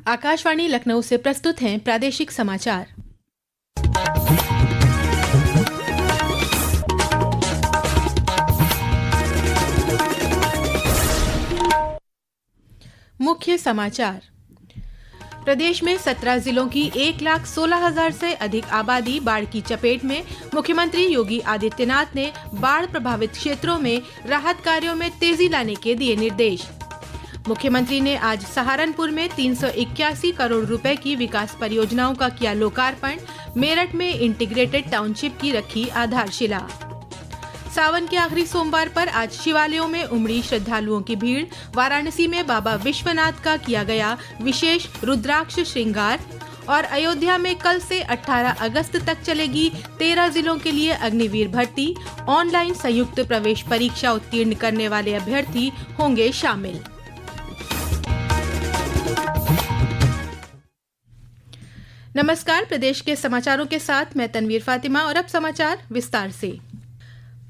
आकाशवाणी लखनऊ से प्रस्तुत हैं प्रादेशिक समाचार। मुख्य समाचार। प्रदेश में 17 जिलों की 1,16,000 से अधिक आबादी बाढ़ की चपेट में। मुख्यमंत्री योगी आदित्यनाथ ने बाढ़ प्रभावित क्षेत्रों में राहत कार्यों में तेजी लाने के दिए निर्देश। मुख्यमंत्री ने आज सहारनपुर में 381 करोड़ रुपए की विकास परियोजनाओं का किया लोकार्पण। मेरठ में इंटीग्रेटेड टाउनशिप की रखी आधारशिला। सावन के आखिरी सोमवार पर आज शिवालयों में उमड़ी श्रद्धालुओं की भीड़। वाराणसी में बाबा विश्वनाथ का किया गया विशेष रुद्राक्ष श्रृंगार। और अयोध्या में कल से 18 अगस्त तक चलेगी 13 जिलों के लिए अग्निवीर भर्ती। ऑनलाइन संयुक्त प्रवेश परीक्षा उत्तीर्ण करने वाले अभ्यर्थी होंगे शामिल। नमस्कार, प्रदेश के समाचारों के साथ मैं तनवीर फातिमा और अब समाचार विस्तार से।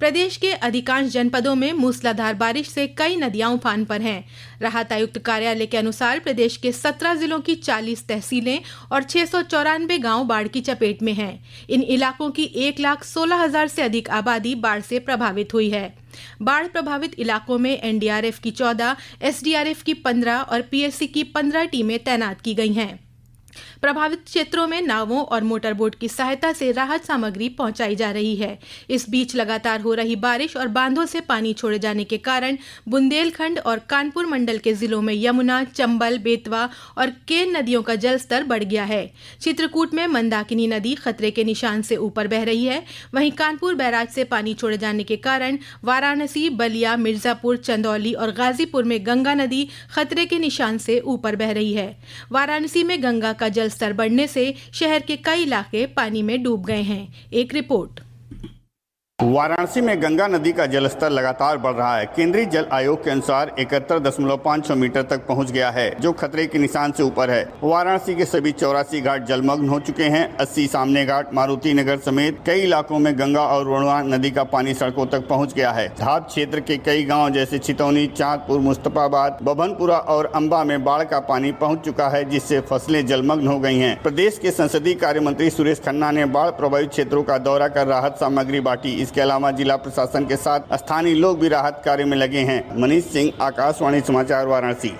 प्रदेश के अधिकांश जनपदों में मूसलाधार बारिश से कई नदियां उफान पर हैं। राहत आयुक्त कार्यालय के अनुसार प्रदेश के 17 जिलों की 40 तहसीलें और 694 गांव बाढ़ की चपेट में हैं। इन इलाकों की 1,16,000 से अधिक आबादी बाढ़ से प्रभावित हुई है। बाढ़ प्रभावित इलाकों में एनडीआरएफ की 14, एसडीआरएफ की 15 और पीएससी की 15 टीमें तैनात की गई हैं। प्रभावित क्षेत्रों में नावों और मोटरबोट की सहायता से राहत सामग्री पहुंचाई जा रही है। इस बीच लगातार हो रही बारिश और बांधों से पानी छोड़े जाने के कारण बुंदेलखंड और कानपुर मंडल के जिलों में यमुना, चंबल, बेतवा और केन नदियों का जलस्तर बढ़ गया है। चित्रकूट में मंदाकिनी नदी खतरे के निशान से ऊपर बह रही है। वहीं कानपुर बैराज से पानी छोड़े जाने के कारण वाराणसी, बलिया, मिर्जापुर, चंदौली और गाजीपुर में गंगा नदी खतरे के निशान से ऊपर बह रही है। वाराणसी में गंगा का जल स्तर बढ़ने से शहर के कई इलाके पानी में डूब गए हैं। एक रिपोर्ट। वाराणसी में गंगा नदी का जलस्तर लगातार बढ़ रहा है। केंद्रीय जल आयोग के अनुसार 71.56 मीटर तक पहुंच गया है, जो खतरे के निशान से ऊपर है। वाराणसी के सभी 84 घाट जलमग्न हो चुके हैं। 80 सामने घाट, मारुति नगर समेत कई इलाकों में गंगा और वरुणा नदी का पानी सड़कों तक पहुँच गया है। धात क्षेत्र के कई गाँव जैसे छितौनी, चांदपुर, मुस्तफाबाद, बभनपुरा और अम्बा में बाढ़ का पानी पहुँच चुका है, जिससे फसलें जलमग्न हो गई है। प्रदेश के संसदीय कार्य मंत्री सुरेश खन्ना ने बाढ़ प्रभावित क्षेत्रों का दौरा कर राहत सामग्री बांटी। इसके अलावा जिला प्रशासन के साथ स्थानीय लोग भी राहत कार्य में लगे हैं। मनीष सिंह, आकाशवाणी समाचार, वाराणसी।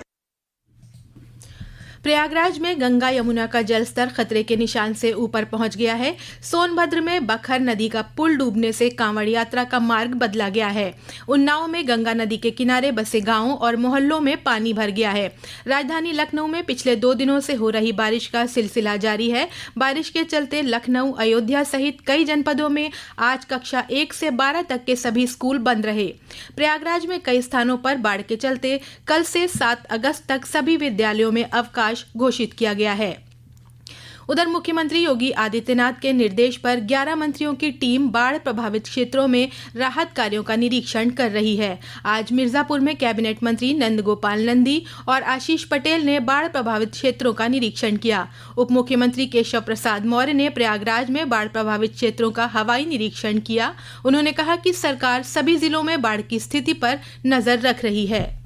प्रयागराज में गंगा यमुना का जलस्तर खतरे के निशान से ऊपर पहुंच गया है। सोनभद्र में बखर नदी का पुल डूबने से कांवड़ यात्रा का मार्ग बदला गया है। उन्नाव में गंगा नदी के किनारे बसे गांवों और मोहल्लों में पानी भर गया है। राजधानी लखनऊ में पिछले 2 दिनों से हो रही बारिश का सिलसिला जारी है। बारिश के चलते लखनऊ, अयोध्या सहित कई जनपदों में आज कक्षा 1 से 12 तक के सभी स्कूल बंद रहे। प्रयागराज में कई स्थानों पर बाढ़ के चलते कल से 7 अगस्त तक सभी विद्यालयों में अवकाश घोषित किया गया है। उधर मुख्यमंत्री योगी आदित्यनाथ के निर्देश पर 11 मंत्रियों की टीम बाढ़ प्रभावित क्षेत्रों में राहत कार्यों का निरीक्षण कर रही है। आज मिर्जापुर में कैबिनेट मंत्री नंदगोपाल नंदी और आशीष पटेल ने बाढ़ प्रभावित क्षेत्रों का निरीक्षण किया। उप मुख्यमंत्री केशव प्रसाद मौर्य ने प्रयागराज में बाढ़ प्रभावित क्षेत्रों का हवाई निरीक्षण किया। उन्होंने कहा कि सरकार सभी जिलों में बाढ़ की स्थिति पर नजर रख रही है।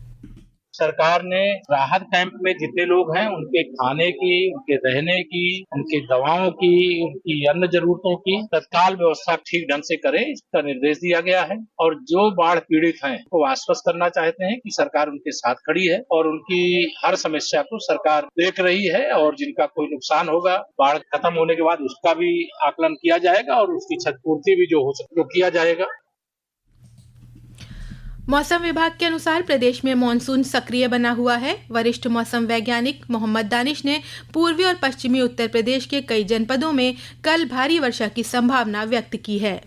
सरकार ने राहत कैंप में जितने लोग हैं उनके खाने की, उनके रहने की, उनकी दवाओं की, उनकी अन्य जरूरतों की तत्काल व्यवस्था ठीक ढंग से करे, इसका निर्देश दिया गया है। और जो बाढ़ पीड़ित हैं वो आश्वस्त करना चाहते हैं कि सरकार उनके साथ खड़ी है और उनकी हर समस्या को सरकार देख रही है। और जिनका कोई नुकसान होगा बाढ़ खत्म होने के बाद उसका भी आकलन किया जाएगा और उसकी क्षतिपूर्ति भी जो हो सके वो किया जाएगा। मौसम विभाग के अनुसार प्रदेश में मानसून सक्रिय बना हुआ है। वरिष्ठ मौसम वैज्ञानिक मोहम्मद दानिश ने पूर्वी और पश्चिमी उत्तर प्रदेश के कई जनपदों में कल भारी वर्षा की संभावना व्यक्त की है।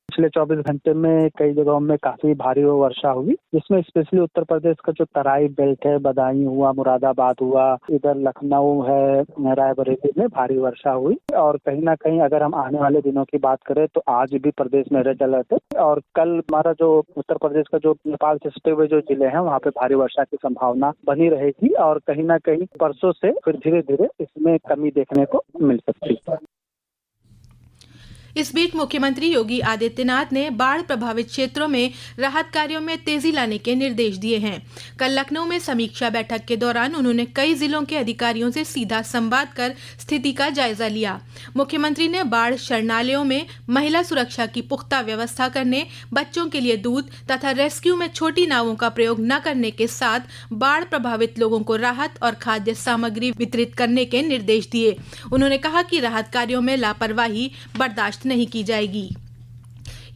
पिछले 24 घंटे में कई जगहों में काफी भारी वर्षा हुई, जिसमें स्पेशली उत्तर प्रदेश का जो तराई बेल्ट है, बदायूं हुआ, मुरादाबाद हुआ, इधर लखनऊ है, रायबरेली में भारी वर्षा हुई। और कहीं ना कहीं अगर हम आने वाले दिनों की बात करें तो आज भी प्रदेश में रेड अलर्ट है। और कल हमारा जो उत्तर प्रदेश का जो नेपाल से सटे हुए जो जिले हैं वहाँ पे भारी वर्षा की संभावना बनी रहेगी। और कहीं ना कहीं परसों से फिर धीरे धीरे इसमें कमी देखने को मिल सकती है। इस बीच मुख्यमंत्री योगी आदित्यनाथ ने बाढ़ प्रभावित क्षेत्रों में राहत कार्यों में तेजी लाने के निर्देश दिए हैं। कल लखनऊ में समीक्षा बैठक के दौरान उन्होंने कई जिलों के अधिकारियों से सीधा संवाद कर स्थिति का जायजा लिया। मुख्यमंत्री ने बाढ़ शरणालयों में महिला सुरक्षा की पुख्ता व्यवस्था करने, बच्चों के लिए दूध तथा रेस्क्यू में छोटी नावों का प्रयोग न करने के साथ बाढ़ प्रभावित लोगों को राहत और खाद्य सामग्री वितरित करने के निर्देश दिए। उन्होंने कहा कि राहत कार्यों में लापरवाही बर्दाश्त नहीं की जाएगी।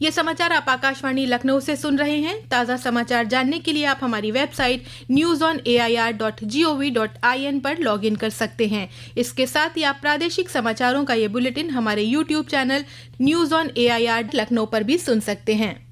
ये समाचार आप आकाशवाणी लखनऊ से सुन रहे हैं। ताज़ा समाचार जानने के लिए आप हमारी वेबसाइट news.air.gov.in पर लॉगिन कर सकते हैं। इसके साथ ही आप प्रादेशिक समाचारों का ये बुलेटिन हमारे YouTube channel news on AIR Lucknow पर भी सुन सकते हैं।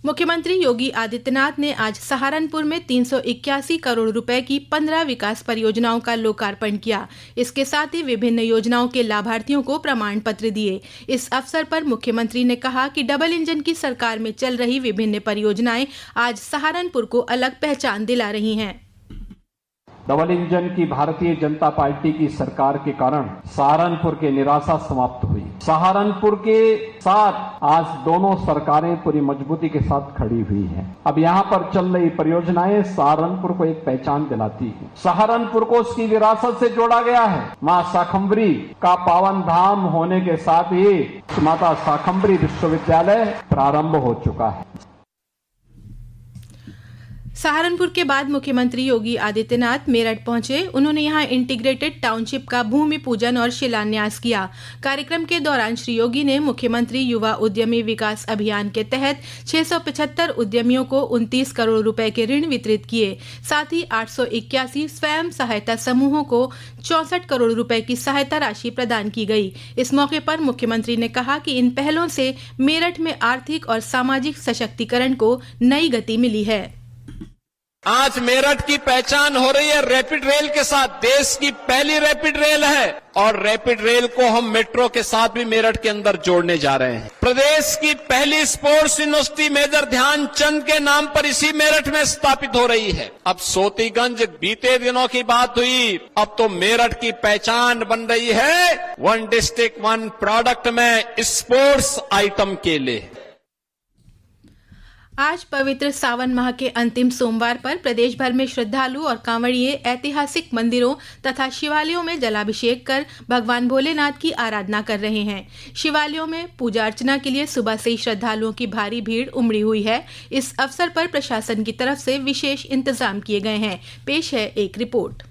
मुख्यमंत्री योगी आदित्यनाथ ने आज सहारनपुर में 381 करोड़ रुपए की 15 विकास परियोजनाओं का लोकार्पण किया। इसके साथ ही विभिन्न योजनाओं के लाभार्थियों को प्रमाण पत्र दिए। इस अवसर पर मुख्यमंत्री ने कहा कि डबल इंजन की सरकार में चल रही विभिन्न परियोजनाएं आज सहारनपुर को अलग पहचान दिला रही हैं। डबल इंजन की भारतीय जनता पार्टी की सरकार के कारण सहारनपुर की निराशा समाप्त हुई। सहारनपुर के साथ आज दोनों सरकारें पूरी मजबूती के साथ खड़ी हुई हैं। अब यहाँ पर चल रही परियोजनाएं सहारनपुर को एक पहचान दिलाती है। सहारनपुर को उसकी विरासत से जोड़ा गया है। मां शाकंभरी का पावन धाम होने के साथ ही माता शाकंभरी विश्वविद्यालय प्रारंभ हो चुका है। सहारनपुर के बाद मुख्यमंत्री योगी आदित्यनाथ मेरठ पहुंचे। उन्होंने यहां इंटीग्रेटेड टाउनशिप का भूमि पूजन और शिलान्यास किया। कार्यक्रम के दौरान श्री योगी ने मुख्यमंत्री युवा उद्यमी विकास अभियान के तहत 675 उद्यमियों को 29 करोड़ रुपए के ऋण वितरित किए। साथ ही 881 स्वयं सहायता समूहों को 64 करोड़ रुपए की सहायता राशि प्रदान की गई। इस मौके पर मुख्यमंत्री ने कहा कि इन पहलों से मेरठ में आर्थिक और सामाजिक सशक्तिकरण को नई गति मिली है। आज मेरठ की पहचान हो रही है रैपिड रेल के साथ। देश की पहली रैपिड रेल है और रैपिड रेल को हम मेट्रो के साथ भी मेरठ के अंदर जोड़ने जा रहे हैं। प्रदेश की पहली स्पोर्ट्स यूनिवर्सिटी मेजर ध्यानचंद के नाम पर इसी मेरठ में स्थापित हो रही है। अब सोतीगंज बीते दिनों की बात हुई, अब तो मेरठ की पहचान बन रही है वन डिस्ट्रिक्ट वन प्रोडक्ट में स्पोर्ट्स आइटम के लिए। आज पवित्र सावन माह के अंतिम सोमवार पर प्रदेश भर में श्रद्धालु और कांवड़िए ऐतिहासिक मंदिरों तथा शिवालयों में जलाभिषेक कर भगवान भोलेनाथ की आराधना कर रहे हैं। शिवालयों में पूजा अर्चना के लिए सुबह से ही श्रद्धालुओं की भारी भीड़ उमड़ी हुई है। इस अवसर पर प्रशासन की तरफ से विशेष इंतजाम किए गए हैं। पेश है एक रिपोर्ट।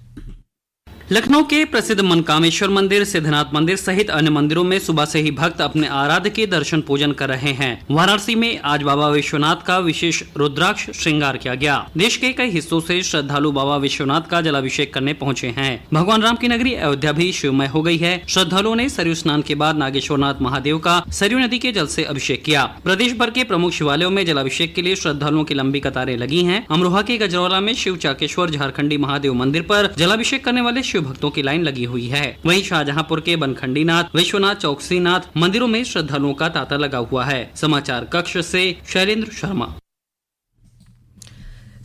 लखनऊ के प्रसिद्ध मनकामेश्वर मंदिर, सिद्धनाथ मंदिर सहित अन्य मंदिरों में सुबह से ही भक्त अपने आराध्य के दर्शन पूजन कर रहे हैं। वाराणसी में आज बाबा विश्वनाथ का विशेष रुद्राक्ष श्रृंगार किया गया। देश के कई हिस्सों से श्रद्धालु बाबा विश्वनाथ का जलाभिषेक करने पहुंचे हैं। भगवान राम की नगरी अयोध्या भी शिवमय हो गई है। श्रद्धालुओं ने सरयू स्नान के बाद नागेश्वरनाथ महादेव का सरयू नदी के जल से अभिषेक किया। प्रदेश भर के प्रमुख शिवालयों में जलाभिषेक के लिए श्रद्धालुओं की लंबी कतारें लगी हैं। अमरोहा के गजरौला में शिव चाकेश्वर झारखंडी महादेव मंदिर पर जलाभिषेक करने वाले भक्तों की लाइन लगी हुई है। वहीं शाहजहांपुर के बनखंडीनाथ, विश्वनाथ, चौकसीनाथ मंदिरों में श्रद्धालुओं का तांता लगा हुआ है। समाचार कक्ष से शैलेंद्र शर्मा।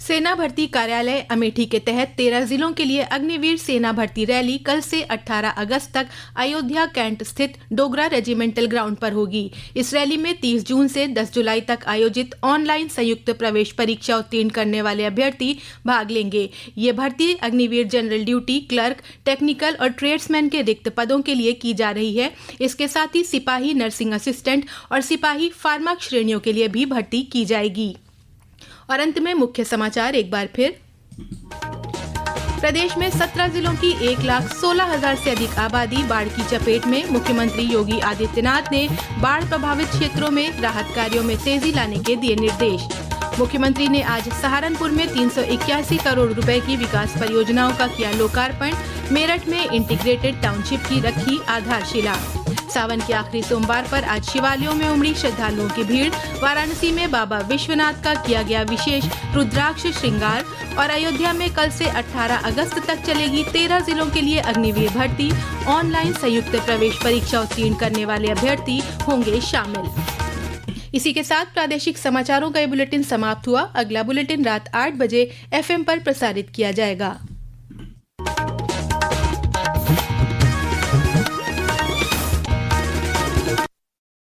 सेना भर्ती कार्यालय अमेठी के तहत 13 जिलों के लिए अग्निवीर सेना भर्ती रैली कल से 18 अगस्त तक अयोध्या कैंट स्थित डोगरा रेजिमेंटल ग्राउंड पर होगी। इस रैली में 30 जून से 10 जुलाई तक आयोजित ऑनलाइन संयुक्त प्रवेश परीक्षा उत्तीर्ण करने वाले अभ्यर्थी भाग लेंगे। ये भर्ती Agniveer general duty, clerk, technical और ट्रेड्समैन के रिक्त पदों के लिए की जा रही है। इसके साथ ही सिपाही नर्सिंग असिस्टेंट और सिपाही फार्मा श्रेणियों के लिए भी भर्ती की जाएगी। और अंत में मुख्य समाचार एक बार फिर। प्रदेश में 17 जिलों की 1,16,000 से अधिक आबादी बाढ़ की चपेट में। मुख्यमंत्री योगी आदित्यनाथ ने बाढ़ प्रभावित क्षेत्रों में राहत कार्यों में तेजी लाने के दिए निर्देश। मुख्यमंत्री ने आज सहारनपुर में 381 करोड़ रुपए की विकास परियोजनाओं का किया लोकार्पण। मेरठ में इंटीग्रेटेड टाउनशिप की रखी आधारशिला। सावन के आखिरी सोमवार पर आज शिवालयों में उमड़ी श्रद्धालुओं की भीड़। वाराणसी में बाबा विश्वनाथ का किया गया विशेष रुद्राक्ष श्रृंगार। और अयोध्या में कल से 18 अगस्त तक चलेगी 13 जिलों के लिए अग्निवीर भर्ती। ऑनलाइन संयुक्त प्रवेश परीक्षा उत्तीर्ण करने वाले अभ्यर्थी होंगे शामिल। इसी के साथ प्रादेशिक समाचारों का ये बुलेटिन समाप्त हुआ। अगला बुलेटिन रात 8 बजे FM पर प्रसारित किया जाएगा।